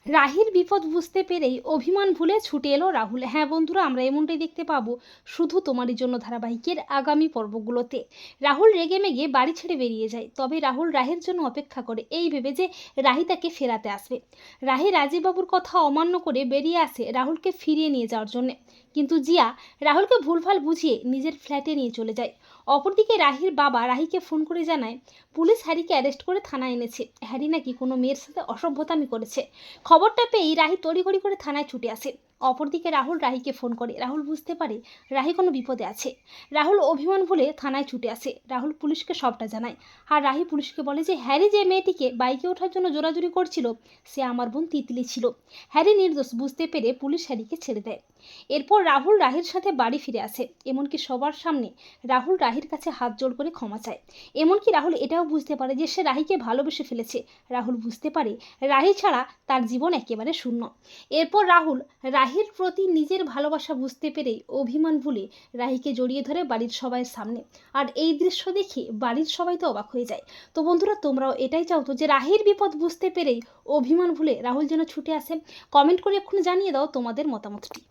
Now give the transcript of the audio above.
রাহির বিপদ বুঝতে পেরেই অভিমান ভুলে ছুটে এলো রাহুল। হ্যাঁ বন্ধুরা, আমরা এমনটাই দেখতে পাবো শুধু তোমারই জন্য ধারাবাহিকের আগামী পর্বগুলোতে। রাহুল রেগেমেগে বাড়ি ছেড়ে বেরিয়ে যায়, তবে রাহুল রাহের জন্য অপেক্ষা করে এই ভেবে যে রাহি তাকে ফেরাতে আসবে। রাহি রাজীববাবুর কথা অমান্য করে বেরিয়ে আসে রাহুলকে ফিরিয়ে নিয়ে যাওয়ার জন্য, কিন্তু জিয়া রাহুলকে ভুলভাল বুঝিয়ে নিজের ফ্ল্যাটে নিয়ে চলে যায়। অপরদিকে রাহির বাবা রাহিকে ফোন করে জানায় পুলিশ হ্যারিকে অ্যারেস্ট করে থানায় এনেছে। হ্যারি নাকি কোনো মেয়ের সাথে অসভ্যতামি করেছে। খবরটা পেয়েই রাহি তড়িঘড়ি করে থানায় ছুটে আসে। অপরদিকে রাহুল রাহিকে ফোন করে। রাহুল বুঝতে পারে রাহি কোনো বিপদে আছে। রাহুল অভিমান ভুলে থানায় ছুটে আসে। রাহুল পুলিশকে সবটা জানায়। আর রাহি পুলিশকে বলে যে হ্যারি যে মেয়েটিকে বাইকে ওঠার জন্য জোরাজুরি করছিল সে আমার বোন তিতলি ছিল। হ্যারি নির্দোষ বুঝতে পেরে পুলিশ হ্যারিকে ছেড়ে দেয়। এরপর রাহুল রাহির সাথে বাড়ি ফিরে আসে। এমনকি সবার সামনে রাহুল রাহির কাছে হাত জোড় করে ক্ষমা চায়। এমনকি রাহুল এটাও বুঝতে পারে যে সে রাহিকে ভালোবেসে ফেলেছে। রাহুল বুঝতে পারে রাহি ছাড়া তার জীবন একেবারে শূন্য। এরপর রাহুল রাহির প্রতি নিজের ভালোবাসা বুঝতে পেরে অভিমান ভুলে রাহিকে জড়িয়ে ধরে বাড়ির সবাই সামনে। আর এই দৃশ্য দেখে বাড়ির সবাই তো অবাক হয়ে যায়। তো বন্ধুরা, তোমরাও এটাই চাও তো যে রাহির বিপদ বুঝতে পেরেই অভিমান ভুলে রাহুল যেন ছুটে আসে? কমেন্ট করে এক্ষুনি জানিয়ে দাও তোমাদের মতামতটি।